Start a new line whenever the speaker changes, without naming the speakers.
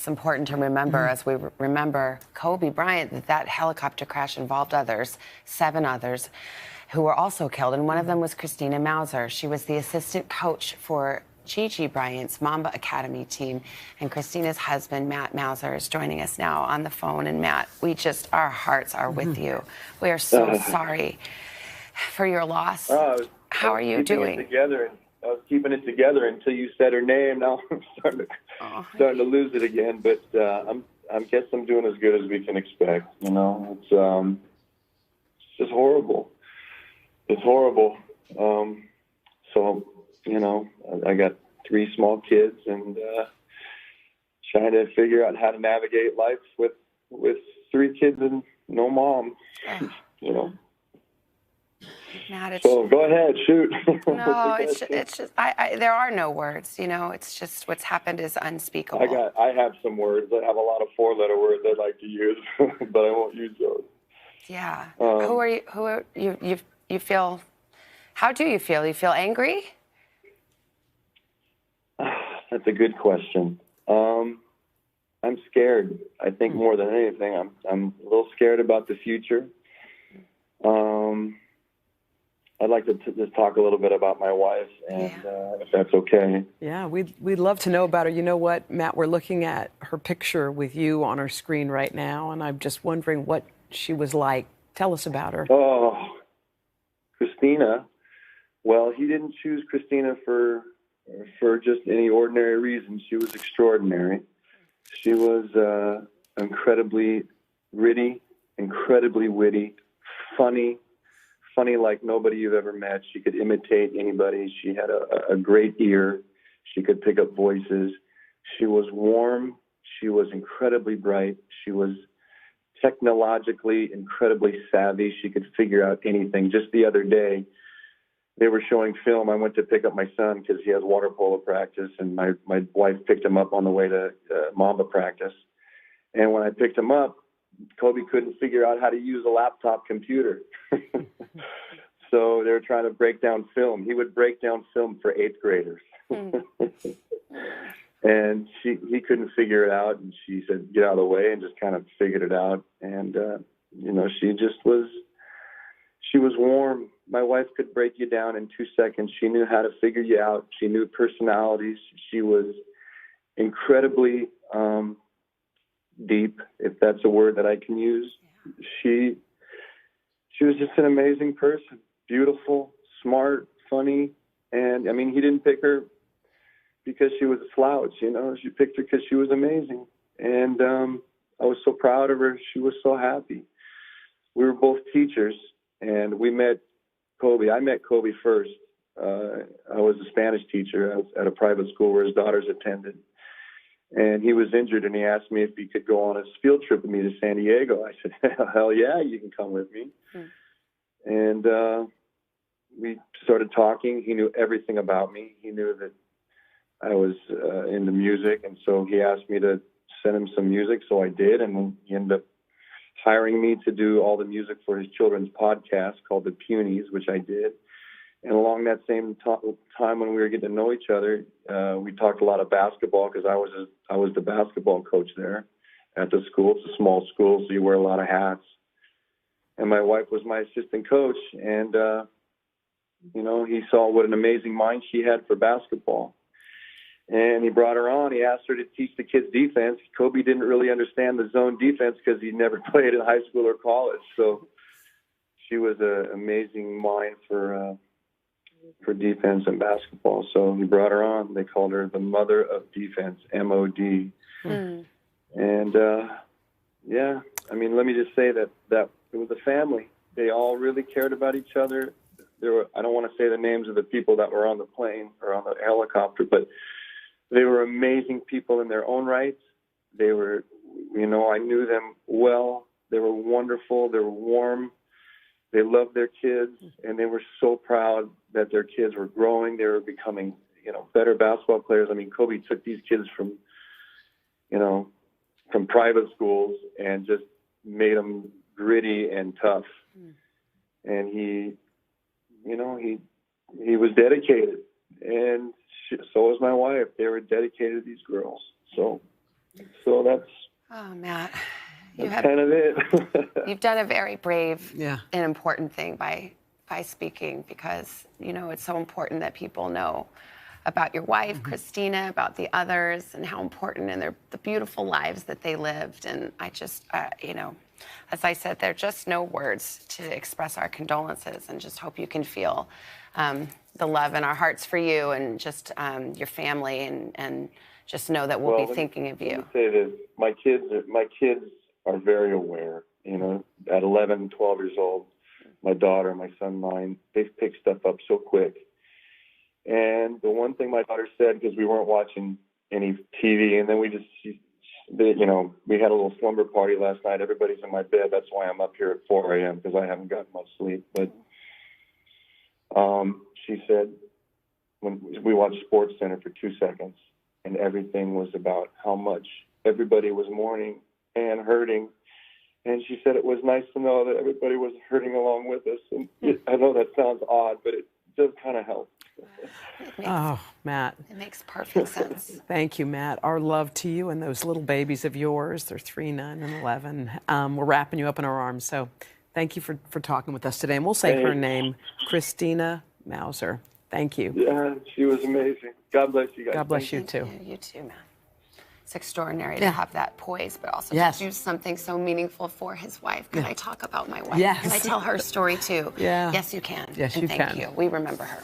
important to remember as we remember Kobe Bryant, that helicopter crash involved others, 7 others, who were also killed. And one of them was Christina Mauser. She was the assistant coach for Gigi Bryant's Mamba Academy team. And Christina's husband, Matt Mauser, is joining us now on the phone. And Matt, our hearts are with you. We are so sorry for your loss. How are you doing?
I was keeping it together until you said her name. Now I'm starting to lose it again. But I guess I'm doing as good as we can expect. You know, it's just horrible. It's horrible. So you know, I got 3 small kids and trying to figure out how to navigate life with 3 kids and no mom. You know.
Matt,
so go ahead, shoot.
No, it's just there are no words. You know, it's just what's happened is unspeakable.
I have some words. I have a lot of 4-letter words I'd like to use, but I won't use those.
Yeah. Who are you? You feel? How do you feel? You feel angry?
That's a good question. I'm scared. I think more than anything, I'm a little scared about the future. I'd like to just talk a little bit about my wife, and if that's okay.
Yeah, we'd love to know about her. You know what, Matt? We're looking at her picture with you on our screen right now, and I'm just wondering what she was like. Tell us about her.
Oh, Christina. Well, he didn't choose Christina for just any ordinary reason. She was extraordinary. She was incredibly witty, incredibly witty, funny like nobody you've ever met. She could imitate anybody. She had a great ear. She could pick up voices. She was warm. She was incredibly bright. She was technologically incredibly savvy. She could figure out anything. Just the other day, they were showing film. I went to pick up my son because he has water polo practice, and my wife picked him up on the way to Mamba practice. And when I picked him up, Kobe couldn't figure out how to use a laptop computer. So they were trying to break down film. He would break down film for 8th graders. And he couldn't figure it out. And she said, get out of the way, and just kind of figured it out. And, you know, she was warm. My wife could break you down in 2 seconds. She knew how to figure you out. She knew personalities. She was incredibly deep, if that's a word that I can use. She was just an amazing person. Beautiful, smart, funny. And, I mean, he didn't pick her because she was a slouch, you know. She picked her because she was amazing. And I was so proud of her. She was so happy. We were both teachers, and we met Kobe. I met Kobe first. I was a Spanish teacher at a private school where his daughters attended. And he was injured, and he asked me if he could go on a field trip with me to San Diego. I said, hell yeah, you can come with me. And we started talking. He knew everything about me. He knew that I was into music, and so he asked me to send him some music, so I did, and he ended up hiring me to do all the music for his children's podcast called The Punies, which I did. And along that same time when we were getting to know each other, we talked a lot of basketball because I was the basketball coach there at the school. It's a small school, so you wear a lot of hats. And my wife was my assistant coach, and you know, he saw what an amazing mind she had for basketball. And he brought her on. He asked her to teach the kids defense. Kobe didn't really understand the zone defense because he never played in high school or college. So she was an amazing mind for defense and basketball. So he brought her on. They called her the mother of defense, MOD. And yeah, I mean, let me just say that it was a family. They all really cared about each other. I don't want to say the names of the people that were on the plane or on the helicopter, but they were amazing people in their own rights. They were, you know, I knew them well. They were wonderful. They were warm. They loved their kids, and they were so proud that their kids were growing. They were becoming, you know, better basketball players. I mean, Kobe took these kids from, you know, from private schools and just made them gritty and tough. And he, you know, he was dedicated, and so was my wife. They were dedicated to these girls. So So that's
Oh, Matt, you have
kind of it.
you've done a very brave
Yeah.
and important thing by speaking, because it's so important that people know about your wife, Christina, about the others, and how important and the beautiful lives that they lived. And I just, as I said, there are just no words to express our condolences, and just hope you can feel the love in our hearts for you and just your family, and just know that we'll be thinking of you.
Let me say this: my kids are very aware. At 11, 12 years old, my daughter, my son, mine, they've picked stuff up so quick. And the one thing my daughter said, because we weren't watching any TV, and then we had a little slumber party last night. Everybody's in my bed. That's why I'm up here at 4 a.m. because I haven't gotten much sleep. But she said, when we watched Sports Center for 2 seconds, and everything was about how much everybody was mourning and hurting. And she said it was nice to know that everybody was hurting along with us. And I know that sounds odd, but it does kind of help.
Oh, Matt.
It makes perfect sense.
Thank you, Matt. Our love to you and those little babies of yours. They're 3, 9, and 11. We're wrapping you up in our arms. So thank you for talking with us today. And we'll say her name, Christina Mauser. Thank you.
Yeah, she was amazing. God bless you guys.
God bless you, too.
You too, Matt. It's extraordinary to have that poise, but also
Yes.
to do something so meaningful for his wife. Can I talk about my wife?
Yes.
Can I tell her story too?
Yeah.
Yes, you can.
Yes,
and
you
thank
can.
you. We remember her.